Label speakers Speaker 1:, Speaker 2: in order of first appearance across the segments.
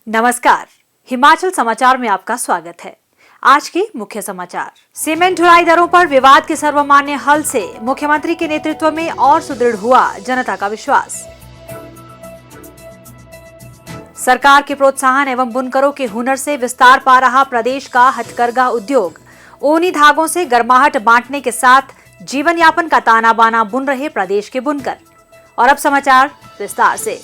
Speaker 1: नमस्कार, हिमाचल समाचार में आपका स्वागत है। आज के मुख्य समाचार। सीमेंट ढुलाई दरों पर विवाद के सर्वमान्य हल से मुख्यमंत्री के नेतृत्व में और सुदृढ़ हुआ जनता का विश्वास। सरकार के प्रोत्साहन एवं बुनकरों के हुनर से विस्तार पा रहा प्रदेश का हथकरघा उद्योग। ऊनी धागों से गर्माहट बांटने के साथ जीवन यापन का ताना बाना बुन रहे प्रदेश के बुनकर। और अब समाचार विस्तार से।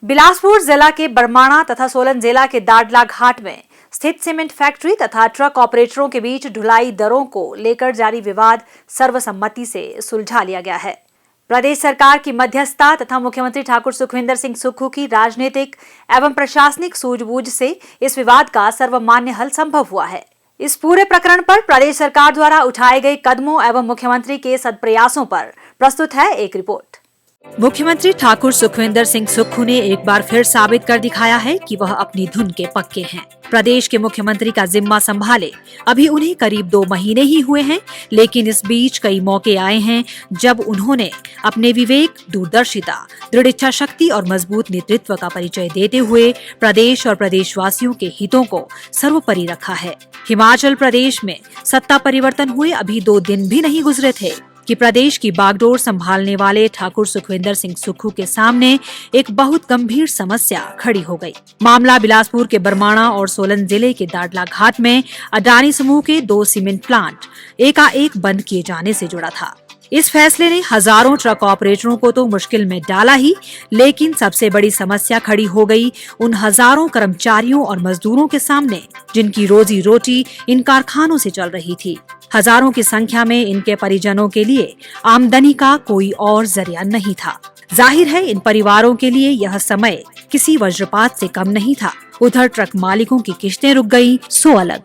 Speaker 1: बिलासपुर जिला के बरमाणा तथा सोलन जिला के दाड़ला घाट में स्थित सीमेंट फैक्ट्री तथा ट्रक ऑपरेटरों के बीच ढुलाई दरों को लेकर जारी विवाद सर्वसम्मति से सुलझा लिया गया है। प्रदेश सरकार की मध्यस्थता तथा मुख्यमंत्री ठाकुर सुखविंदर सिंह सुक्खू की राजनीतिक एवं प्रशासनिक सूझबूझ से इस विवाद का सर्वमान्य हल संभव हुआ है। इस पूरे प्रकरण पर प्रदेश सरकार द्वारा उठाए गए कदमों एवं मुख्यमंत्री के सदप्रयासों पर प्रस्तुत है एक रिपोर्ट। मुख्यमंत्री ठाकुर सुखविंदर सिंह सुक्खू ने एक बार फिर साबित कर दिखाया है कि वह अपनी धुन के पक्के हैं। प्रदेश के मुख्यमंत्री का जिम्मा संभाले अभी उन्हें करीब 2 महीने ही हुए हैं, लेकिन इस बीच कई मौके आए हैं जब उन्होंने अपने विवेक, दूरदर्शिता, दृढ़ इच्छा शक्ति और मजबूत नेतृत्व का परिचय देते हुए प्रदेश और प्रदेशवासियों के हितों को सर्वोपरि रखा है। हिमाचल प्रदेश में सत्ता परिवर्तन हुए अभी 2 दिन भी नहीं गुजरे थे कि प्रदेश की बागडोर संभालने वाले ठाकुर सुखविंदर सिंह सुक्खू के सामने एक बहुत गंभीर समस्या खड़ी हो गई। मामला बिलासपुर के बरमाणा और सोलन जिले के दाड़ला घाट में अडानी समूह के 2 सीमेंट प्लांट एकाएक बंद किए जाने से जुड़ा था। इस फैसले ने हजारों ट्रक ऑपरेटरों को तो मुश्किल में डाला ही, लेकिन सबसे बड़ी समस्या खड़ी हो गई उन हजारों कर्मचारियों और मजदूरों के सामने जिनकी रोजी रोटी इन कारखानों से चल रही थी। हजारों की संख्या में इनके परिजनों के लिए आमदनी का कोई और जरिया नहीं था। जाहिर है इन परिवारों के लिए यह समय किसी वज्रपात से कम नहीं था। उधर ट्रक मालिकों की किश्तें रुक गई सो अलग।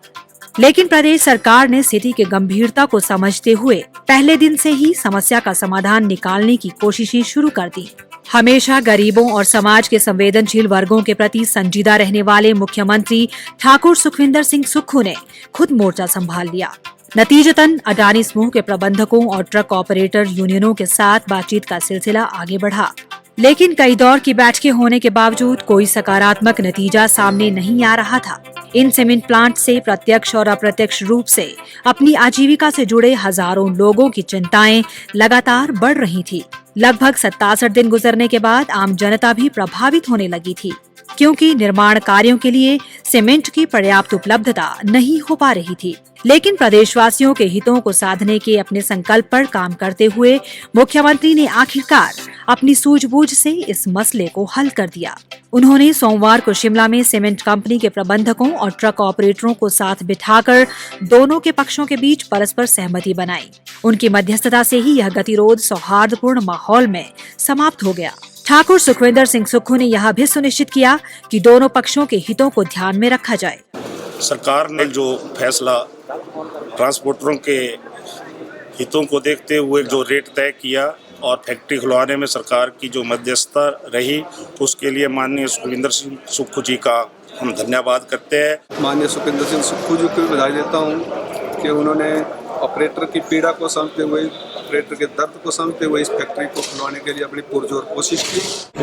Speaker 1: लेकिन प्रदेश सरकार ने स्थिति के गंभीरता को समझते हुए पहले दिन से ही समस्या का समाधान निकालने की कोशिशें शुरू कर दी। हमेशा गरीबों और समाज के संवेदनशील वर्गों के प्रति संजीदा रहने वाले मुख्यमंत्री ठाकुर सुखविंदर सिंह सुक्खू ने खुद मोर्चा संभाल लिया। नतीजतन अडानी समूह के प्रबंधकों और ट्रक ऑपरेटर यूनियनों के साथ बातचीत का सिलसिला आगे बढ़ा, लेकिन कई दौर की बैठकें होने के बावजूद कोई सकारात्मक नतीजा सामने नहीं आ रहा था। इन सीमेंट प्लांट से प्रत्यक्ष और अप्रत्यक्ष रूप से अपनी आजीविका से जुड़े हजारों लोगों की चिंताएं लगातार बढ़ रही थी। लगभग 67 दिन गुजरने के बाद आम जनता भी प्रभावित होने लगी थी, क्योंकि निर्माण कार्यों के लिए सीमेंट की पर्याप्त उपलब्धता नहीं हो पा रही थी। लेकिन प्रदेशवासियों के हितों को साधने के अपने संकल्प पर काम करते हुए मुख्यमंत्री ने आखिरकार अपनी सूझबूझ से इस मसले को हल कर दिया। उन्होंने सोमवार को शिमला में सीमेंट कंपनी के प्रबंधकों और ट्रक ऑपरेटरों को साथ बिठाकर दोनों के पक्षों के बीच परस्पर सहमति बनाई। उनकी मध्यस्थता से ही यह गतिरोध सौहार्दपूर्ण माहौल में समाप्त हो गया। ठाकुर सुखविंदर सिंह सुक्खू ने यह भी सुनिश्चित किया कि दोनों पक्षों के हितों को ध्यान में रखा जाए।
Speaker 2: सरकार ने जो फैसला ट्रांसपोर्टरों के हितों को देखते हुए जो रेट तय किया और फैक्ट्री खुलवाने में सरकार की जो मध्यस्थता रही, उसके लिए माननीय सुखविंदर सिंह सुक्खू जी का हम धन्यवाद करते हैं।
Speaker 3: माननीय सुखविंदर सिंह सुक्खू जी को बधाई देता हूँ कि उन्होंने ऑपरेटर की पीड़ा को समझते हुए, ऑपरेटर के दर्द को समझते हुए इस फैक्ट्री को खुलवाने के लिए अपनी पुरजोर कोशिश की।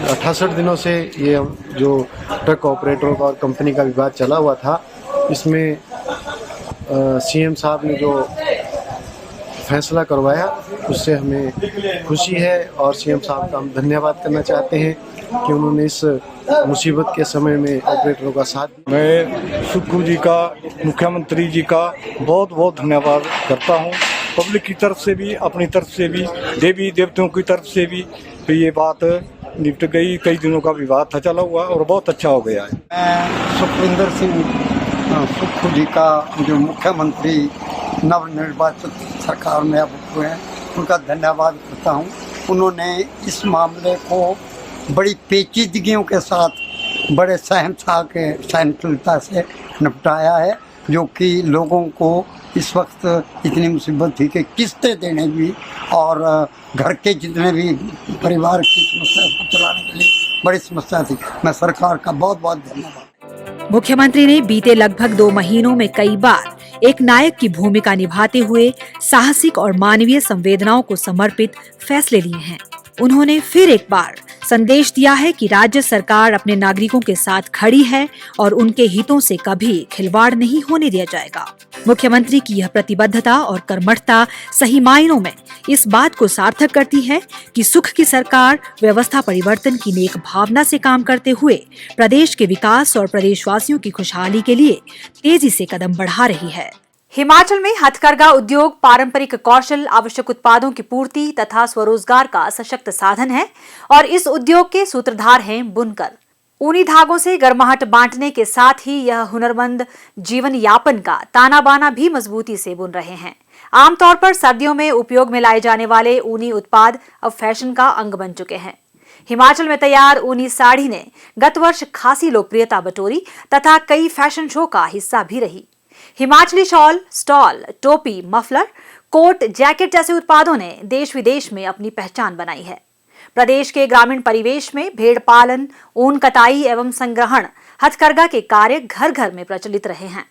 Speaker 4: 68 दिनों से ये जो ट्रक ऑपरेटरों का और कंपनी का विवाद चला हुआ था, इसमें सीएम साहब ने जो फैसला करवाया उससे हमें खुशी है और सीएम साहब का हम धन्यवाद करना चाहते हैं कि उन्होंने इस मुसीबत के समय में ऑपरेटरों का साथ।
Speaker 5: मैं सुक्खू जी का, मुख्यमंत्री जी का बहुत बहुत धन्यवाद करता हूं। पब्लिक की तरफ से भी, अपनी तरफ से भी, देवी देवताओं की तरफ से भी तो ये बात निपट गई। कई दिनों का विवाद था चला हुआ और बहुत अच्छा हो गया है।
Speaker 6: मैं सुखविंदर सिंह सुक्खू जी का, जो मुख्यमंत्री नवनिर्वाचित सरकार में अब हुए हैं, उनका धन्यवाद करता हूं। उन्होंने इस मामले को बड़ी पेचीदगियों के साथ बड़े सहनशीलता से निपटाया है, जो कि लोगों को इस वक्त इतनी मुसीबत थी कि किस्तें देने भी और घर के जितने भी परिवार की समस्या को चलाने के लिए बड़ी समस्या थी। मैं सरकार का बहुत बहुत धन्यवाद।
Speaker 1: मुख्यमंत्री ने बीते लगभग 2 महीनों में कई बार एक नायक की भूमिका निभाते हुए साहसिक और मानवीय संवेदनाओं को समर्पित फैसले लिए हैं। उन्होंने फिर एक बार संदेश दिया है कि राज्य सरकार अपने नागरिकों के साथ खड़ी है और उनके हितों से कभी खिलवाड़ नहीं होने दिया जाएगा। मुख्यमंत्री की यह प्रतिबद्धता और कर्मठता सही मायनों में इस बात को सार्थक करती है कि सुख की सरकार व्यवस्था परिवर्तन की नेक भावना से काम करते हुए प्रदेश के विकास और प्रदेशवासियों की खुशहाली के लिए तेजी से कदम बढ़ा रही है। हिमाचल में हथकरघा उद्योग पारंपरिक कौशल, आवश्यक उत्पादों की पूर्ति तथा स्वरोजगार का सशक्त साधन है और इस उद्योग के सूत्रधार हैं बुनकर। ऊनी धागों से गर्माहट बांटने के साथ ही यह हुनरमंद जीवन यापन का ताना बाना भी मजबूती से बुन रहे हैं। आमतौर पर सर्दियों में उपयोग में लाए जाने वाले ऊनी उत्पाद अब फैशन का अंग बन चुके हैं। हिमाचल में तैयार ऊनी साड़ी ने गत वर्ष खासी लोकप्रियता बटोरी तथा कई फैशन शो का हिस्सा भी रही। हिमाचली शॉल, स्टॉल, टोपी, मफलर, कोट, जैकेट जैसे उत्पादों ने देश विदेश में अपनी पहचान बनाई है। प्रदेश के ग्रामीण परिवेश में भेड़ पालन, ऊन कटाई एवं संग्रहण, हथकरघा के कार्य घर घर में प्रचलित रहे हैं।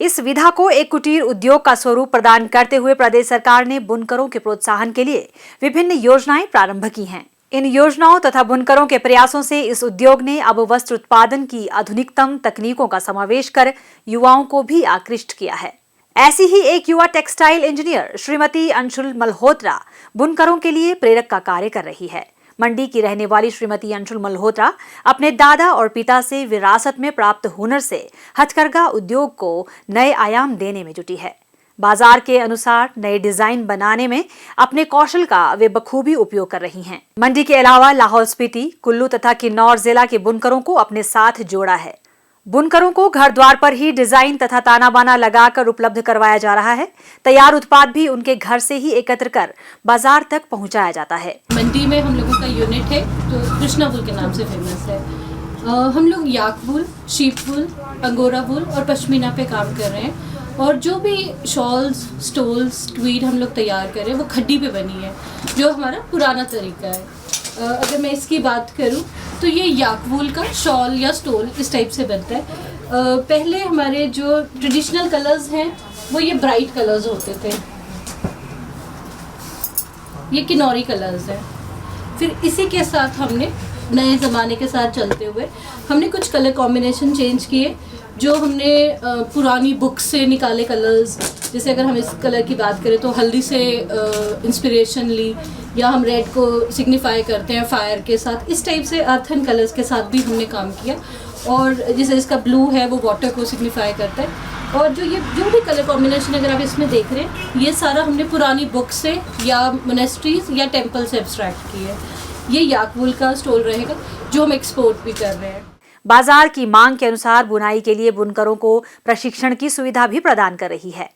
Speaker 1: इस विधा को एक कुटीर उद्योग का स्वरूप प्रदान करते हुए प्रदेश सरकार ने बुनकरों के प्रोत्साहन के लिए विभिन्न योजनाएं प्रारंभ की हैं। इन योजनाओं तथा बुनकरों के प्रयासों से इस उद्योग ने अब वस्त्र उत्पादन की आधुनिकतम तकनीकों का समावेश कर युवाओं को भी आकृष्ट किया है। ऐसी ही एक युवा टेक्सटाइल इंजीनियर श्रीमती अंशुल मल्होत्रा बुनकरों के लिए प्रेरक का कार्य कर रही है। मंडी की रहने वाली श्रीमती अंशुल मल्होत्रा अपने दादा और पिता से विरासत में प्राप्त हुनर से हथकरघा उद्योग को नए आयाम देने में जुटी है। बाजार के अनुसार नए डिजाइन बनाने में अपने कौशल का वे बखूबी उपयोग कर रही हैं। मंडी के अलावा लाहौल स्पीति, कुल्लू तथा किन्नौर जिला के बुनकरों को अपने साथ जोड़ा है। बुनकरों को घर द्वार पर ही डिजाइन तथा ताना बाना लगाकर उपलब्ध करवाया जा रहा है। तैयार उत्पाद भी उनके घर से ही एकत्र कर बाजार तक पहुंचाया जाता है।
Speaker 7: मंडी में हम लोगों का यूनिट है तो कृष्णा वूल के नाम से फेमस है। हम लोग याक वूल, शीप वूल, अंगोरा वूल और पश्मीना पे काम कर रहे हैं और जो भी शॉल्स, स्टोल्स, ट्वीड हम लोग तैयार कर रहे हैं वो खड्डी पे बनी है, जो हमारा पुराना तरीका है। अगर मैं इसकी बात करूं तो ये याक वूल का शॉल या स्टोल इस टाइप से बनता है। पहले हमारे जो ट्रेडिशनल कलर्स हैं वो ये ब्राइट कलर्स होते थे, ये किनौरी कलर्स हैं। फिर इसी के साथ हमने नए ज़माने के साथ चलते हुए हमने कुछ कलर कॉम्बिनेशन चेंज किए, जो हमने पुरानी बुक से निकाले कलर्स। जैसे अगर हम इस कलर की बात करें तो हल्दी से इंस्पिरेशन ली, या हम रेड को सिग्निफाई करते हैं फायर के साथ। इस टाइप से अर्थ एंड कलर्स के साथ भी हमने काम किया। और जैसे इसका ब्लू है वो वाटर को सिग्निफाई करता है। और जो भी कलर कॉम्बिनेशन अगर आप इसमें देख रहे हैं, ये सारा हमने पुरानी बुक से या मोनेस्ट्रीज या टेम्पल से एब्स्ट्रैक्ट की है। ये याक वूल का स्टोल रहेगा जो हम एक्सपोर्ट भी कर रहे हैं।
Speaker 1: बाजार की मांग के अनुसार बुनाई के लिए बुनकरों को प्रशिक्षण की सुविधा भी प्रदान कर रही है।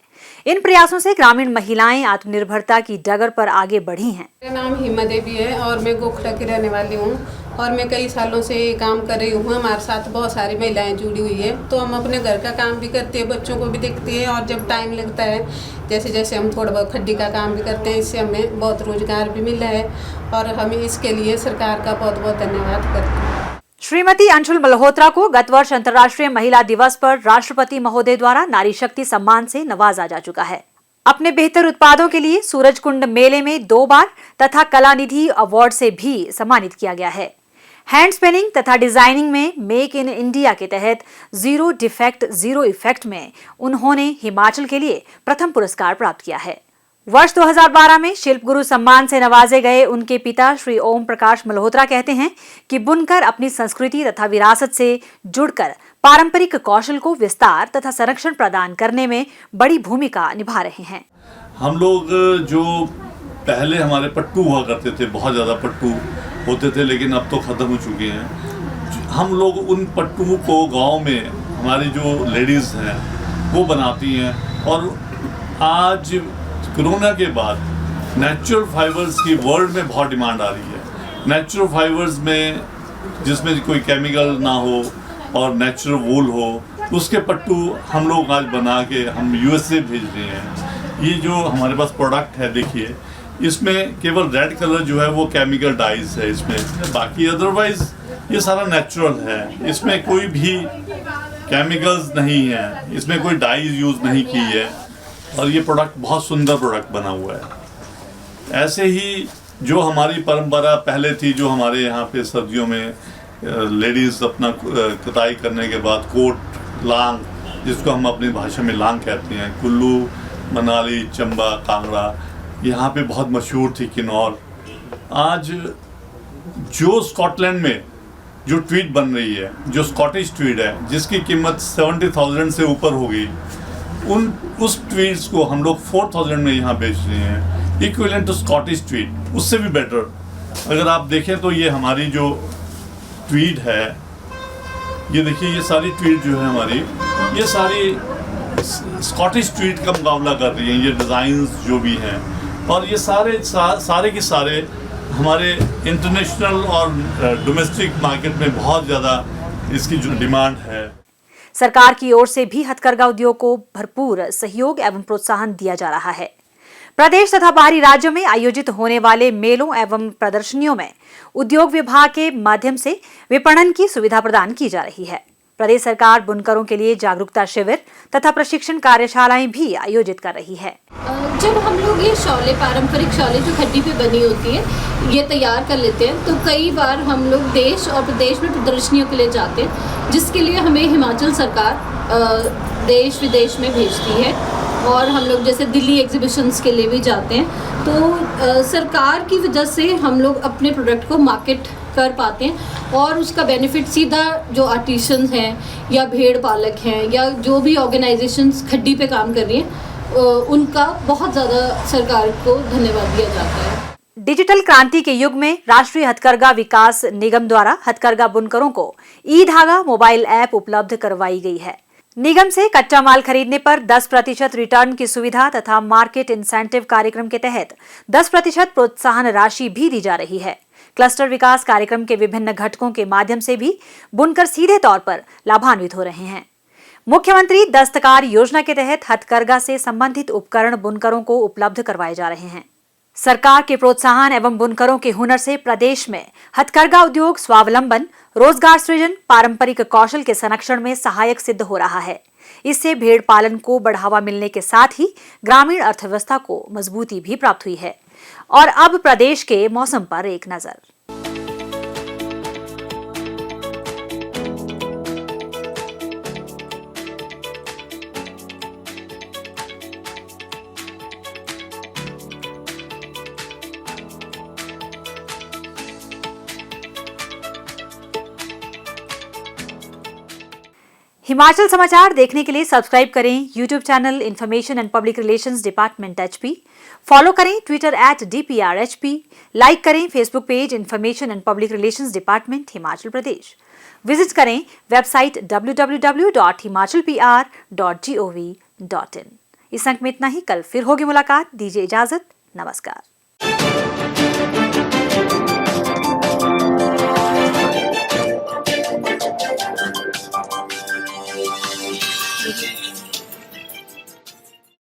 Speaker 1: इन प्रयासों से ग्रामीण महिलाएं आत्मनिर्भरता की डगर पर आगे बढ़ी हैं।
Speaker 8: मेरा नाम हिमा देवी है और मैं गोखला की रहने वाली हूँ और मैं कई सालों से काम कर रही हूँ। हमारे साथ बहुत सारी महिलाएं जुड़ी हुई है, तो हम अपने घर का काम भी करते हैं, बच्चों को भी देखती है। और जब टाइम लगता है, जैसे जैसे हम थोड़ा बहुत खड्डी का काम भी करते हैं, इससे हमें बहुत रोजगार भी मिला है और हमें इसके लिए सरकार का बहुत बहुत धन्यवाद करते हैं।
Speaker 1: श्रीमती अंशुल मल्होत्रा को गत वर्ष अंतर्राष्ट्रीय महिला दिवस पर राष्ट्रपति महोदय द्वारा नारी शक्ति सम्मान से नवाजा जा चुका है। अपने बेहतर उत्पादों के लिए सूरजकुंड मेले में 2 बार तथा कलानिधि अवार्ड से भी सम्मानित किया गया है। हैंड स्पिनिंग तथा डिजाइनिंग में मेक इन इंडिया के तहत जीरो डिफेक्ट जीरो इफेक्ट में उन्होंने हिमाचल के लिए प्रथम पुरस्कार प्राप्त किया है। वर्ष 2012 में शिल्प गुरु सम्मान से नवाजे गए उनके पिता श्री ओम प्रकाश मल्होत्रा कहते हैं कि बुनकर अपनी संस्कृति तथा विरासत से जुड़कर पारंपरिक कौशल को विस्तार तथा संरक्षण प्रदान करने में बड़ी भूमिका निभा रहे हैं।
Speaker 9: हम लोग जो पहले हमारे पट्टू हुआ करते थे, बहुत ज़्यादा पट्टू होते थे, लेकिन अब तो ख़त्म हो चुके हैं। हम लोग उन पट्टू को गांव में हमारी जो लेडीज़ हैं वो बनाती हैं। और आज कोरोना के बाद नेचुरल फाइबर्स की वर्ल्ड में बहुत डिमांड आ रही है। नेचुरल फाइबर्स में जिसमें कोई केमिकल ना हो और नेचुरल वूल हो, उसके पट्टू हम लोग आज बना के हम यूएसए भेज रहे हैं। ये जो हमारे पास प्रोडक्ट है, देखिए इसमें केवल रेड कलर जो है वो केमिकल डाइज है इसमें, बाकी अदरवाइज ये सारा नेचुरल है। इसमें कोई भी केमिकल्स नहीं है, इसमें कोई डाइज यूज़ नहीं की है और ये प्रोडक्ट बहुत सुंदर प्रोडक्ट बना हुआ है। ऐसे ही जो हमारी परंपरा पहले थी, जो हमारे यहाँ पे सर्दियों में लेडीज़ अपना कटाई करने के बाद कोट लांग, जिसको हम अपनी भाषा में लांग कहते हैं, कुल्लू, मनाली, चंबा, कांगड़ा, यहाँ पे बहुत मशहूर थी किन्नौर। आज जो स्कॉटलैंड में जो ट्वीट बन रही है, जो स्कॉटिश ट्वीट है, जिसकी कीमत 70,000 से ऊपर होगी, उस ट्वीट्स को हम लोग 4,000 में यहाँ बेच रहे हैं, इक्विवेलेंट टू स्कॉटिश ट्वीट, उससे भी बेटर। अगर आप देखें तो ये हमारी जो ट्वीट है, ये देखिए, ये सारी ट्वीट जो है हमारी, ये सारी स्कॉटिश ट्वीट का मुकाबला कर रही हैं, ये डिज़ाइंस जो भी हैं, और ये सारे के सारे हमारे इंटरनेशनल और डोमेस्टिक मार्केट में बहुत ज़्यादा इसकी जो डिमांड है।
Speaker 1: सरकार की ओर से भी हथकरघा उद्योग को भरपूर सहयोग एवं प्रोत्साहन दिया जा रहा है। प्रदेश तथा बाहरी राज्यों में आयोजित होने वाले मेलों एवं प्रदर्शनियों में उद्योग विभाग के माध्यम से विपणन की सुविधा प्रदान की जा रही है। प्रदेश सरकार बुनकरों के लिए जागरूकता शिविर तथा प्रशिक्षण कार्यशालाएं भी आयोजित कर रही है।
Speaker 7: जब हम लोग ये शॉलें, पारंपरिक शॉलें जो खड्डी पे बनी होती है, ये तैयार कर लेते हैं, तो कई बार हम लोग देश और प्रदेश में प्रदर्शनियों के लिए जाते हैं, जिसके लिए हमें हिमाचल सरकार देश विदेश में भेजती है। और हम लोग जैसे दिल्ली एग्जीबिशंस के लिए भी जाते हैं, तो सरकार की वजह से हम लोग अपने प्रोडक्ट को मार्केट कर पाते हैं, और उसका बेनिफिट सीधा जो आर्टिशंस हैं या भेड़ पालक हैं या जो भी ऑर्गेनाइजेशंस खड्डी पे काम कर रही हैं, उनका बहुत ज़्यादा सरकार को धन्यवाद दिया जाता है।
Speaker 1: डिजिटल क्रांति के युग में राष्ट्रीय हथकरघा विकास निगम द्वारा हथकरघा बुनकरों को ई-धागा मोबाइल ऐप उपलब्ध करवाई गई है। निगम से कच्चा माल खरीदने पर 10% रिटर्न की सुविधा तथा मार्केट इंसेंटिव कार्यक्रम के तहत 10% प्रोत्साहन राशि भी दी जा रही है। क्लस्टर विकास कार्यक्रम के विभिन्न घटकों के माध्यम से भी बुनकर सीधे तौर पर लाभान्वित हो रहे हैं। मुख्यमंत्री दस्तकार योजना के तहत हथकरघा से संबंधित उपकरण बुनकरों को उपलब्ध करवाए जा रहे हैं। सरकार के प्रोत्साहन एवं बुनकरों के हुनर से प्रदेश में हथकरघा उद्योग स्वावलंबन, रोजगार सृजन, पारंपरिक कौशल के संरक्षण में सहायक सिद्ध हो रहा है। इससे भेड़ पालन को बढ़ावा मिलने के साथ ही ग्रामीण अर्थव्यवस्था को मजबूती भी प्राप्त हुई है। और अब प्रदेश के मौसम पर एक नजर। हिमाचल समाचार देखने के लिए सब्सक्राइब करें YouTube channel information and public relations department HP, follow करें ट्विटर @DPRHP, लाइक करें Facebook page information and public relations department Himachal Pradesh, visit करें वेबसाइट www.himachalpr.gov.in। इस अंक में इतना ही, कल फिर होगी मुलाकात। दीजिए इजाजत, नमस्कार।